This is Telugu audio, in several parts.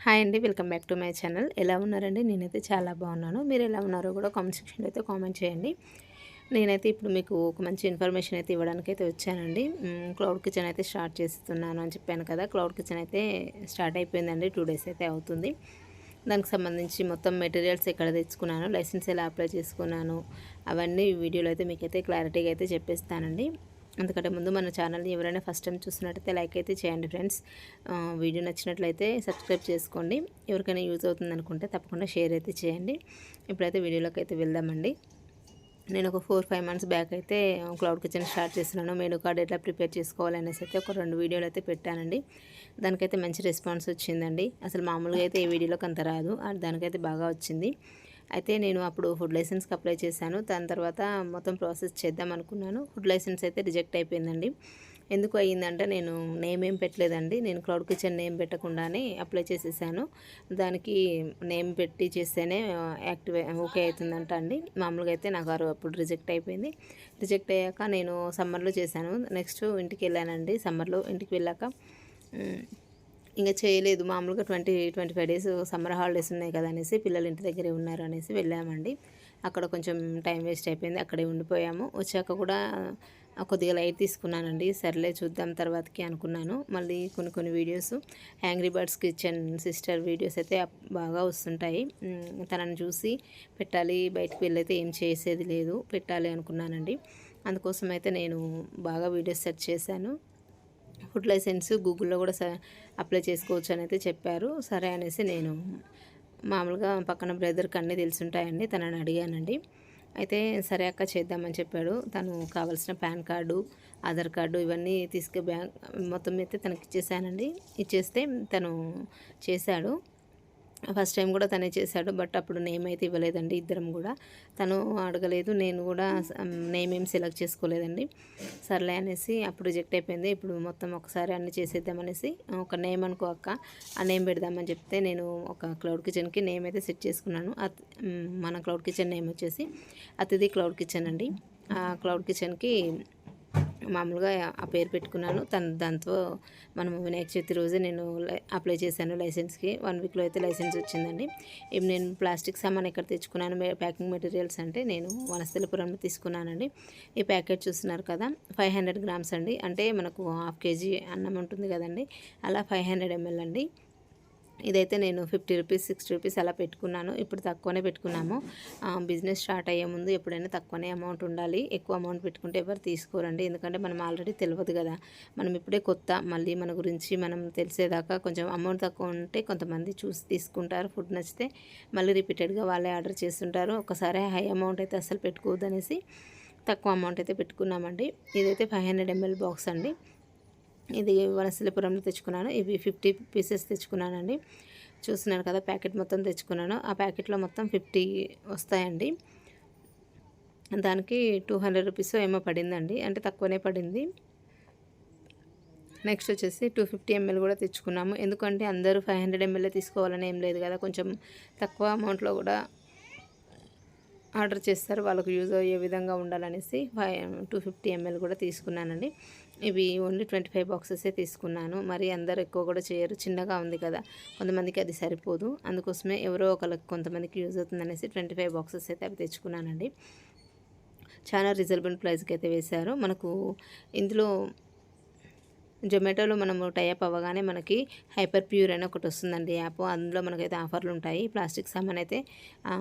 హాయ్ అండి, welcome back to my channel. ఎలా ఉన్నారండి? నేనైతే చాలా బాగున్నాను. మీరు ఎలా ఉన్నారో కూడా కామెంట్ సెక్షన్లో అయితే కామెంట్ చేయండి. నేనైతే ఇప్పుడు మీకు ఒక మంచి ఇన్ఫర్మేషన్ అయితే ఇవ్వడానికైతే వచ్చానండి. క్లౌడ్ కిచెన్ అయితే స్టార్ట్ చేస్తున్నాను అని చెప్పాను కదా. క్లౌడ్ కిచెన్ అయితే స్టార్ట్ అయిపోయిందండి. 2 డేస్ అయితే అవుతుంది. దానికి సంబంధించి మొత్తం మెటీరియల్స్ ఎక్కడ తెచ్చుకున్నాను, లైసెన్స్ ఎలా అప్లై చేసుకున్నాను, అవన్నీ వీడియోలో అయితే మీకైతే క్లారిటీగా అయితే చెప్పేస్తానండి. అందుకంటే ముందు మన ఛానల్ని ఎవరైనా ఫస్ట్ టైం చూసినట్టయితే లైక్ అయితే చేయండి ఫ్రెండ్స్. వీడియో నచ్చినట్లయితే సబ్స్క్రైబ్ చేసుకోండి. ఎవరికైనా యూజ్ అవుతుంది అనుకుంటే తప్పకుండా షేర్ అయితే చేయండి. ఇప్పుడైతే వీడియోలోకి అయితే వెళ్దామండి. నేను ఒక 4-5 మంత్స్ బ్యాక్ అయితే క్లౌడ్ కిచెన్ స్టార్ట్ చేస్తున్నాను. మెనూ కార్డ్ ఎట్లా ప్రిపేర్ చేసుకోవాలనేసి అయితే ఒక 2 వీడియోలు అయితే పెట్టానండి. దానికైతే మంచి రెస్పాన్స్ వచ్చిందండి. అసలు మామూలుగా అయితే ఏ వీడియోలోకి అంత రాదు, దానికైతే బాగా వచ్చింది. అయితే నేను అప్పుడు ఫుడ్ లైసెన్స్కి అప్లై చేశాను. దాని తర్వాత మొత్తం ప్రాసెస్ చేద్దాం అనుకున్నాను. ఫుడ్ లైసెన్స్ అయితే రిజెక్ట్ అయిపోయిందండి. ఎందుకు అయ్యిందంటే నేను నేమ్ ఏం పెట్టలేదండి. నేను క్లౌడ్ కిచెన్ నేమ్ పెట్టకుండానే అప్లై చేసేసాను. దానికి నేమ్ పెట్టి చేస్తేనే యాక్టివ్ ఓకే అవుతుందంట అండి. మామూలుగా అయితే నాకు అప్పుడు రిజెక్ట్ అయిపోయింది. రిజెక్ట్ అయ్యాక నేను సమ్మర్లో చేశాను. నెక్స్ట్ ఇంటికి వెళ్ళానండి. సమ్మర్లో ఇంటికి వెళ్ళాక ఇంకా చేయలేదు. మామూలుగా 20-25 డేస్ సమ్మర్ హాలిడేస్ ఉన్నాయి కదా అనేసి, పిల్లలు ఇంటి దగ్గరే ఉన్నారు అనేసి వెళ్ళామండి. అక్కడ కొంచెం టైం వేస్ట్ అయిపోయింది. అక్కడే ఉండిపోయాము. వచ్చాక కూడా కొద్దిగా లైట్ తీసుకున్నానండి. సర్లే చూద్దాం తర్వాతకి అనుకున్నాను. మళ్ళీ కొన్ని videos angry birds kitchen sister videos అయితే బాగా వస్తుంటాయి. తనని చూసి పెట్టాలి, బయటికి వెళ్ళైతే ఏం చేసేది లేదు, పెట్టాలి అనుకున్నానండి. అందుకోసం అయితే నేను బాగా వీడియోస్ సెర్చ్ చేశాను. ఫుడ్ లైసెన్స్ గూగుల్లో కూడా అప్లై చేసుకోవచ్చు అని అయితే చెప్పారు. సరే అనేసి నేను మామూలుగా పక్కన బ్రదర్కి అన్నీ తెలుసుంటాయండి, తనని అడిగానండి. అయితే సరే అక్క చేద్దామని చెప్పాడు. తను కావాల్సిన పాన్ కార్డు, ఆధార్ కార్డు ఇవన్నీ బ్యాంక్ మొత్తం అయితే తనకి ఇచ్చేసానండి. ఇచ్చేస్తే తను చేశాడు. ఫస్ట్ టైం కూడా తనే చేశాడు. బట్ అప్పుడు నేమ్ అయితే ఇవ్వలేదండి. ఇద్దరం కూడా తను అడగలేదు, నేను కూడా నేమ్ ఏం సెలెక్ట్ చేసుకోలేదండి. సర్లే అనేసి అప్పుడు రిజెక్ట్ అయిపోయింది. ఇప్పుడు మొత్తం ఒకసారి అన్నీ చేసేద్దామనేసి ఒక నేమ్ అనుకో అక్క, ఆ నేమ్ పెడదామని చెప్తే నేను ఒక క్లౌడ్ కిచెన్కి నేమ్ అయితే సెట్ చేసుకున్నాను. మన క్లౌడ్ కిచెన్ నేమ్ వచ్చేసి అతిథి క్లౌడ్ కిచెన్ అండి. ఆ క్లౌడ్ కిచెన్కి మామూలుగా ఆ పేరు పెట్టుకున్నాను. దాంతో మనము వినాయక చవితి రోజే నేను అప్లై చేశాను లైసెన్స్కి. 1 వీక్లో అయితే లైసెన్స్ వచ్చిందండి. ఇప్పుడు నేను ప్లాస్టిక్ సామాన్ ఎక్కడ తెచ్చుకున్నాను, ప్యాకింగ్ మెటీరియల్స్ అంటే నేను వనస్థలిపురంలో తీసుకున్నానండి. ఈ ప్యాకెట్ చూస్తున్నారు కదా, 500 గ్రామ్స్ అండి. అంటే మనకు 1/2 కేజీ అన్నం ఉంటుంది కదండి, అలా 500 ml అండి. ఇదైతే నేను 50 రూపీస్ 60 రూపీస్ అలా పెట్టుకున్నాను. ఇప్పుడు తక్కువనే పెట్టుకున్నాము. బిజినెస్ స్టార్ట్ అయ్యే ముందు ఎప్పుడైనా తక్కువనే అమౌంట్ ఉండాలి. ఎక్కువ అమౌంట్ పెట్టుకుంటే ఎవరు తీసుకోరండి. ఎందుకంటే మనం ఆల్రెడీ తెలియదు కదా, మనం ఇప్పుడే కొత్త, మళ్ళీ మన గురించి మనం తెలిసేదాకా కొంచెం అమౌంట్ తక్కువ ఉంటే కొంతమంది చూసి తీసుకుంటారు. ఫుడ్ నచ్చితే మళ్ళీ రిపీటెడ్గా వాళ్ళే ఆర్డర్ చేస్తుంటారు. ఒకసారి హై అమౌంట్ అయితే అసలు పెట్టుకోవద్దు అనేసి తక్కువ అమౌంట్ అయితే పెట్టుకున్నామండి. ఇదైతే 500 ml బాక్స్ అండి. ఇది వనస్థలిపురంలో తెచ్చుకున్నాను. ఇవి 50 పీసెస్ తెచ్చుకున్నానండి. చూస్తున్నారు కదా, ప్యాకెట్ మొత్తం తెచ్చుకున్నాను. ఆ ప్యాకెట్లో మొత్తం 50 వస్తాయండి. దానికి 200 రూపీస్ ఏమో పడిందండి, అంటే తక్కువనే పడింది. నెక్స్ట్ వచ్చేసి 250 ml కూడా తెచ్చుకున్నాము. ఎందుకంటే అందరూ 500 ml తీసుకోవాలని ఏం లేదు కదా, కొంచెం తక్కువ అమౌంట్లో కూడా ఆర్డర్ చేస్తారు, వాళ్ళకు యూజ్ అయ్యే విధంగా ఉండాలనేసి 250 ml కూడా తీసుకున్నానండి. ఇవి ఓన్లీ 25 బాక్సెసే తీసుకున్నాను. మరి అందరూ ఎక్కువ కూడా చేయరు, చిన్నగా ఉంది కదా, కొంతమందికి అది సరిపోదు. అందుకోసమే ఎవరో ఒకరికి కొంతమందికి యూజ్ అవుతుందనేసి 25 బాక్సెస్ అయితే అవి తెచ్చుకున్నానండి. చాలా రీజనబుల్ ప్రైస్కి అయితే వేశారు. మనకు ఇందులో జొమాటోలో మనము టైఅప్ అవ్వగానే మనకి హైపర్ ప్యూర్ అని ఒకటి వస్తుందండి యాప్. అందులో మనకైతే ఆఫర్లు ఉంటాయి. ప్లాస్టిక్ సామాన్ అయితే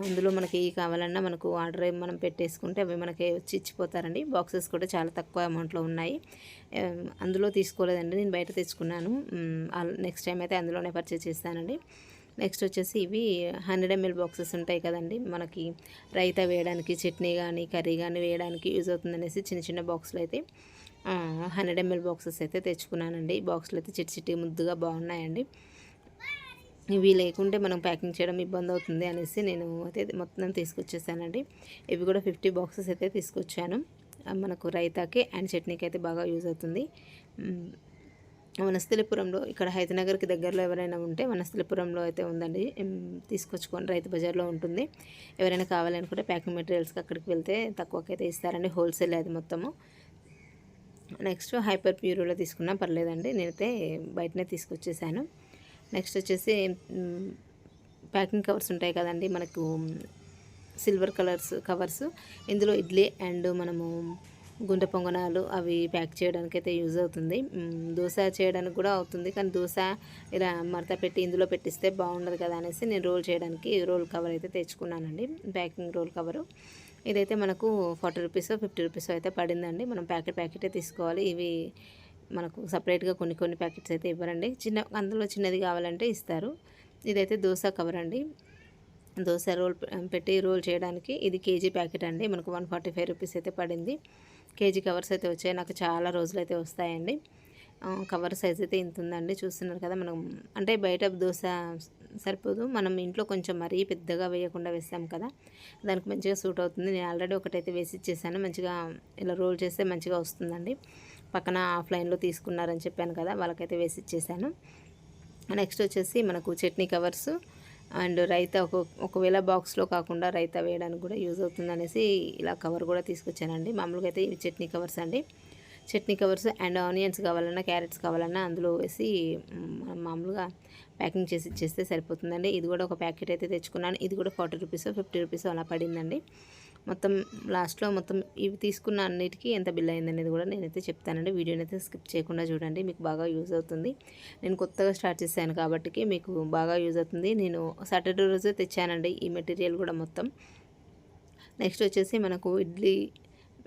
అందులో మనకి కావాలన్నా మనకు ఆర్డర్ మనం పెట్టేసుకుంటే అవి మనకి వచ్చి ఇచ్చిపోతారండి. బాక్సెస్ కూడా చాలా తక్కువ అమౌంట్లో ఉన్నాయి. అందులో తీసుకోలేదండి, నేను బయట తెచ్చుకున్నాను. నెక్స్ట్ టైం అయితే అందులోనే పర్చేస్ చేస్తానండి. నెక్స్ట్ వచ్చేసి ఇవి 100 ml బాక్సెస్ ఉంటాయి కదండి, మనకి రైతా వేయడానికి, చట్నీ కానీ కర్రీ కానీ వేయడానికి యూజ్ అవుతుందనేసి చిన్న చిన్న బాక్సులు అయితే 100 ml బాక్సెస్ అయితే తెచ్చుకున్నానండి. బాక్సులు అయితే చిట్టి ముద్దుగా బాగున్నాయండి. ఇవి లేకుంటే మనం ప్యాకింగ్ చేయడం ఇబ్బంది అవుతుంది అనేసి నేను అయితే మొత్తం తీసుకొచ్చేసానండి. ఇవి కూడా 50 బాక్సెస్ అయితే తీసుకొచ్చాను. మనకు రైతాకి అండ్ చట్నీకి అయితే బాగా యూజ్ అవుతుంది. వనస్థలిపురంలో ఇక్కడ హైతనగర్కి దగ్గరలో ఎవరైనా ఉంటే వనస్థలిపురంలో అయితే ఉందండి, తీసుకొచ్చుకొని రైతు బజార్లో ఉంటుంది. ఎవరైనా కావాలనుకుంటే ప్యాకింగ్ మెటీరియల్స్కి అక్కడికి వెళ్తే తక్కువకైతే ఇస్తారండి, హోల్సేల్ అది మొత్తము. నెక్స్ట్ హైపర్ ప్యూర్లో తీసుకున్నా పర్లేదండి, నేనైతే బయటనే తీసుకొచ్చేసాను. నెక్స్ట్ వచ్చేసి ప్యాకింగ్ కవర్స్ ఉంటాయి కదండి మనకు సిల్వర్ కవర్స్, ఇందులో ఇడ్లీ అండ్ మనము గుంట పొంగనాలు అవి ప్యాక్ చేయడానికి అయితే యూజ్ అవుతుంది. దోశ చేయడానికి కూడా అవుతుంది, కానీ దోశ ఇలా మడత పెట్టి ఇందులో పెట్టిస్తే బాగుండదు కదా అనేసి నేను రోల్ చేయడానికి రోల్ కవర్ అయితే తెచ్చుకున్నానండి, ప్యాకింగ్ రోల్ కవరు. ఇదైతే మనకు 40 రూపీస్ 50 రూపీస్ అయితే పడిందండి. మనం ప్యాకెటే తీసుకోవాలి. ఇవి మనకు సపరేట్గా కొన్ని ప్యాకెట్స్ అయితే ఇవ్వరండి, అందులో చిన్నది కావాలంటే ఇస్తారు. ఇదైతే దోశ కవర్ అండి, దోశ పెట్టి రోల్ చేయడానికి. ఇది కేజీ ప్యాకెట్ అండి, మనకు 145 రూపీస్ అయితే పడింది. కేజీ కవర్స్ అయితే వచ్చాయి, నాకు చాలా రోజులు అయితే వస్తాయండి. కవర్ సైజ్ అయితే ఇంత ఉందండి, చూస్తున్నారు కదా. మనం అంటే బయట దోశ సరిపోదు, మనం ఇంట్లో కొంచెం మరీ పెద్దగా వేయకుండా వేస్తాం కదా, దానికి మంచిగా సూట్ అవుతుంది. నేను ఆల్రెడీ ఒకటైతే వేసి ఇచ్చేసాను, మంచిగా ఇలా రోల్ చేస్తే మంచిగా వస్తుందండి. పక్కన ఆఫ్లైన్లో తీసుకున్నారని చెప్పాను కదా, వాళ్ళకైతే వేసి ఇచ్చేసాను. నెక్స్ట్ వచ్చేసి మనకు చట్నీ కవర్స్ అండ్ రైతా, ఒకవేళ బాక్స్లో కాకుండా రైతా వేయడానికి కూడా యూజ్ అవుతుంది అనేసి ఇలా కవర్ కూడా తీసుకొచ్చానండి. మామూలుగా అయితే ఇవి చట్నీ కవర్స్ అండి. చట్నీ కవర్స్ అండ్ ఆనియన్స్ కావాలన్నా క్యారెట్స్ కావాలన్నా అందులో వేసి మామూలుగా ప్యాకింగ్ చేసి ఇచ్చేస్తే సరిపోతుందండి. ఇది కూడా ఒక ప్యాకెట్ అయితే తెచ్చుకున్నాను, ఇది కూడా 40 రూపీస్ 50 రూపీస్ అలా పడిందండి. మొత్తం లాస్ట్లో మొత్తం ఇవి తీసుకున్న అన్నిటికీ ఎంత బిల్ అయిందనేది కూడా నేనైతే చెప్తానండి. వీడియోని అయితే స్కిప్ చేయకుండా చూడండి, మీకు బాగా యూజ్ అవుతుంది. నేను కొత్తగా స్టార్ట్ చేశాను కాబట్టి మీకు బాగా యూజ్ అవుతుంది. నేను సాటర్డే రోజే తెచ్చానండి ఈ మెటీరియల్ కూడా మొత్తం. నెక్స్ట్ వచ్చేసి మనకు ఇడ్లీ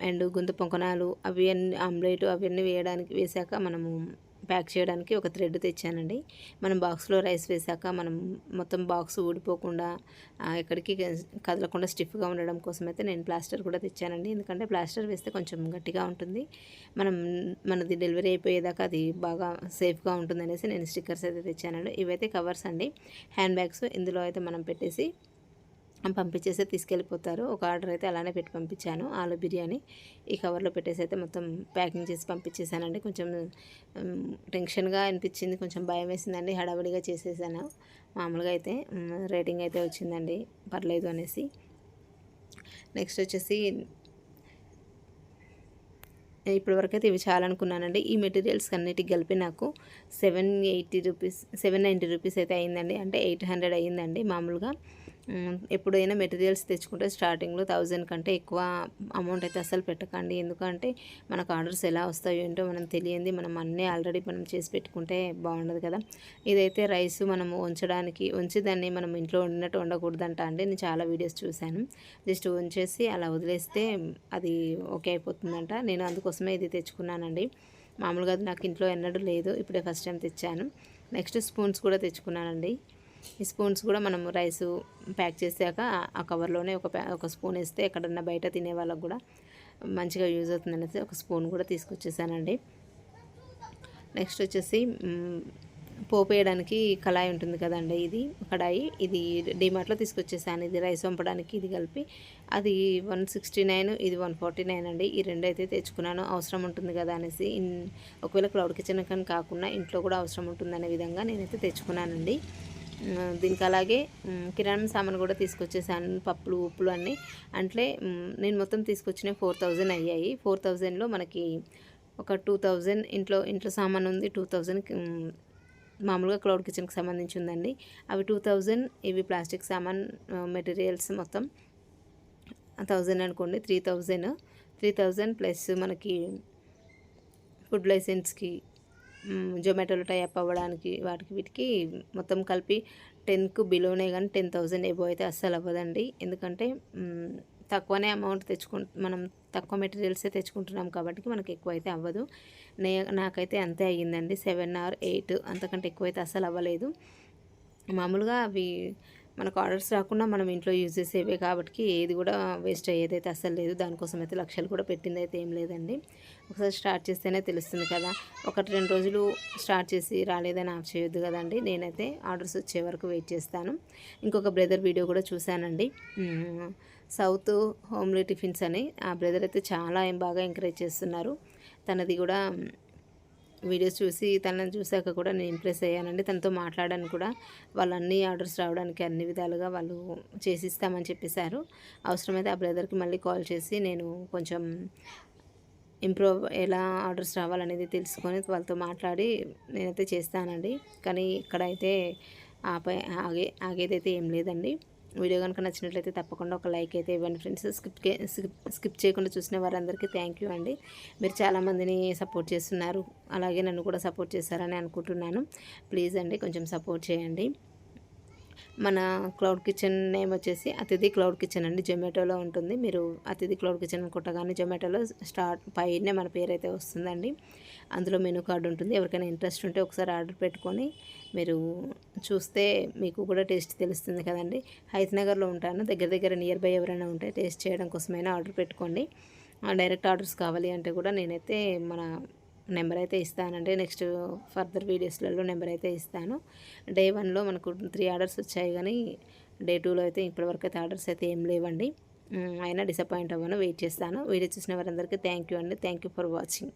అండ్ గుంత పొంకనాలు అవి అన్నీ ఆమ్లెట్ అవన్నీ వేసాక మనము ప్యాక్ చేయడానికి ఒక థ్రెడ్ తెచ్చానండి. మనం బాక్స్లో రైస్ వేసాక మనం మొత్తం బాక్స్ ఊడిపోకుండా ఎక్కడికి కదలకుండా స్టిఫ్గా ఉండడం కోసం అయితే నేను ప్లాస్టర్ కూడా తెచ్చానండి. ఎందుకంటే ప్లాస్టర్ వేస్తే కొంచెం గట్టిగా ఉంటుంది, మనది డెలివరీ అయిపోయేదాకా అది బాగా సేఫ్గా ఉంటుంది అనేసి నేను స్టిక్కర్స్ అయితే తెచ్చానండి. ఇవైతే కవర్స్ అండి, హ్యాండ్ బ్యాగ్స్. ఇందులో అయితే మనం పెట్టేసి పంపించేసి తీసుకెళ్ళిపోతారు. ఒక ఆర్డర్ అయితే అలానే పెట్టి పంపించాను, ఆలు బిర్యానీ. ఈ కవర్లో పెట్టేసి అయితే మొత్తం ప్యాకింగ్ చేసి పంపించేసానండి. కొంచెం టెన్షన్గా అనిపించింది, కొంచెం భయం వేసిందండి, హడావిడిగా చేసేసాను. మామూలుగా అయితే రేటింగ్ అయితే వచ్చిందండి, పర్లేదు అనేసి. నెక్స్ట్ వచ్చేసి ఇప్పటివరకు అయితే ఇవి చాలనుకున్నానండి. ఈ మెటీరియల్స్ అన్నిటికి కలిపి నాకు 790 రూపీస్ అయితే అయిందండి, అంటే 800 అయ్యిందండి. మామూలుగా ఎప్పుడైనా మెటీరియల్స్ తెచ్చుకుంటే స్టార్టింగ్లో 1000 కంటే ఎక్కువ అమౌంట్ అయితే అసలు పెట్టకండి. ఎందుకంటే మనకు ఆర్డర్స్ ఎలా వస్తాయో ఏంటో మనం తెలియంది, మనం అన్నీ ఆల్రెడీ మనం చేసి పెట్టుకుంటే బాగుండదు కదా. ఇదైతే రైస్ మనము ఉంచి దాన్ని మనం ఇంట్లో వండినట్టు వండకూడదంట అండి. నేను చాలా వీడియోస్ చూశాను, జస్ట్ ఉంచేసి అలా వదిలేస్తే అది ఓకే అయిపోతుందంట. నేను అందుకోసమే ఇది తెచ్చుకున్నానండి. మామూలుగా అది నాకు ఇంట్లో ఎన్నడూ లేదు, ఇప్పుడే ఫస్ట్ టైం తెచ్చాను. నెక్స్ట్ స్పూన్స్ కూడా తెచ్చుకున్నానండి. ఈ స్పూన్స్ కూడా మనము రైస్ ప్యాక్ చేసాక ఆ కవర్లోనే ఒక స్పూన్ వేస్తే ఎక్కడన్నా బయట తినే వాళ్ళకు కూడా మంచిగా యూజ్ అవుతుంది అనేసి ఒక స్పూన్ కూడా తీసుకొచ్చేసానండి. నెక్స్ట్ వచ్చేసి పోపు వేయడానికి కళాయి ఉంటుంది కదండి, ఇది కడాయి, ఇది డిమార్ట్లో తీసుకొచ్చేసాను. ఇది రైస్ వంపడానికి ఇది కలిపి అది 169, ఇది 149 అండి. ఈ రెండు అయితే తెచ్చుకున్నాను, అవసరం ఉంటుంది కదా అనేసి. ఒకవేళ క్లౌడ్ కిచెన్ కానీ కాకుండా ఇంట్లో కూడా అవసరం ఉంటుందనే విధంగా నేనైతే తెచ్చుకున్నానండి. దీనికి అలాగే కిరాణం సామాన్ కూడా తీసుకొచ్చేసాను, పప్పులు ఉప్పులు అన్నీ. అంటే నేను మొత్తం తీసుకొచ్చిన 4000 అయ్యాయి. 4000లో మనకి ఒక 2000 ఇంట్లో సామాన్ ఉంది, 2000 మామూలుగా క్లౌడ్ కిచెన్కి సంబంధించి ఉందండి. అవి 2000, ఇవి ప్లాస్టిక్ సామాన్ మెటీరియల్స్ మొత్తం 1000 అనుకోండి. 3000 ప్లస్ మనకి ఫుడ్ లైసెన్స్కి, జొమాటోలో టైప్ అవ్వడానికి వీటికి మొత్తం కలిపి 10కు బిలోనే, కానీ 10,000 ఎబో అయితే అస్సలు అవ్వదండి. ఎందుకంటే తక్కువనే అమౌంట్ మనం తక్కువ మెటీరియల్సే తెచ్చుకుంటున్నాం కాబట్టి మనకి ఎక్కువ అయితే అవ్వదు. నాకైతే అంతే అయ్యిందండి, 7 or 8, అంతకంటే ఎక్కువ అయితే అస్సలు అవ్వలేదు. మామూలుగా అవి మనకు ఆర్డర్స్ రాకుండా మనం ఇంట్లో యూజ్ చేసేవే కాబట్టి ఏది కూడా వేస్ట్ అయ్యేదైతే అస్సలు లేదు. దానికోసం అయితే లక్షలు కూడా పెట్టింది అయితే ఏం లేదండి. ఒకసారి స్టార్ట్ చేస్తేనే తెలుస్తుంది కదా, 1-2 రోజులు స్టార్ట్ చేసి రాలేదని ఆఫ్ చేయొద్దు కదండి. నేనైతే ఆర్డర్స్ వచ్చే వరకు వెయిట్ చేస్తాను. ఇంకొక బ్రదర్ వీడియో కూడా చూశానండి, సౌత్ హోమ్లీ టిఫిన్స్ అని. ఆ బ్రదర్ అయితే చాలా బాగా ఎంకరేజ్ చేస్తున్నారు. తనది కూడా వీడియోస్ చూసి తనని చూశాక కూడా నేను ఇంప్రెస్ అయ్యానండి. తనతో మాట్లాడాను కూడా, వాళ్ళు అన్ని ఆర్డర్స్ రావడానికి అన్ని విధాలుగా వాళ్ళు చేసిస్తామని చెప్పేశారు. అవసరమైతే ఆ బ్రదర్కి మళ్ళీ కాల్ చేసి నేను కొంచెం ఇంప్రూవ్ ఎలా ఆర్డర్స్ రావాలనేది తెలుసుకొని వాళ్ళతో మాట్లాడి నేనైతే చేస్తానండి. కానీ ఇక్కడైతే ఆగేదైతే ఏం లేదండి. వీడియో కనుక నచ్చినట్లయితే తప్పకుండా ఒక లైక్ అయితే ఇవ్వండి ఫ్రెండ్స్. స్కిప్ చేయకుండా చూసిన వారందరికీ థ్యాంక్ యూ అండి. మీరు చాలామందిని సపోర్ట్ చేస్తున్నారు, అలాగే నన్ను కూడా సపోర్ట్ చేస్తారని అనుకుంటున్నాను. ప్లీజ్ అండి కొంచెం సపోర్ట్ చేయండి. మన క్లౌడ్ కిచెన్ నేమ్ వచ్చేసి అతిథి క్లౌడ్ కిచెన్ అండి. జొమాటోలో ఉంటుంది. మీరు అతిథి క్లౌడ్ కిచెన్ కొట్టగానే జొమాటోలో పైనే మన పేరు అయితే వస్తుందండి. అందులో మెనూ కార్డు ఉంటుంది. ఎవరికైనా ఇంట్రెస్ట్ ఉంటే ఒకసారి ఆర్డర్ పెట్టుకొని మీరు చూస్తే మీకు కూడా టేస్ట్ తెలుస్తుంది కదండి. హైత్ నగర్లో ఉంటాను. దగ్గర నియర్ బై ఎవరైనా ఉంటే టేస్ట్ చేయడం కోసమైనా ఆర్డర్ పెట్టుకోండి. డైరెక్ట్ ఆర్డర్స్ కావాలి అంటే కూడా నేనైతే మన నెంబర్ అయితే ఇస్తానండి. నెక్స్ట్ ఫర్దర్ వీడియోస్లలో నెంబర్ అయితే ఇస్తాను. డే 1లో మనకు 3 ఆర్డర్స్ వచ్చాయి, కానీ డే 2లో అయితే ఇప్పటివరకు అయితే ఆర్డర్స్ అయితే ఏం లేవండి. అయినా డిసప్పాయింట్ అవ్వను, వెయిట్ చేస్తాను. వీడియో చూసిన వారందరికీ థ్యాంక్ యూ అండి. Thank you for watching.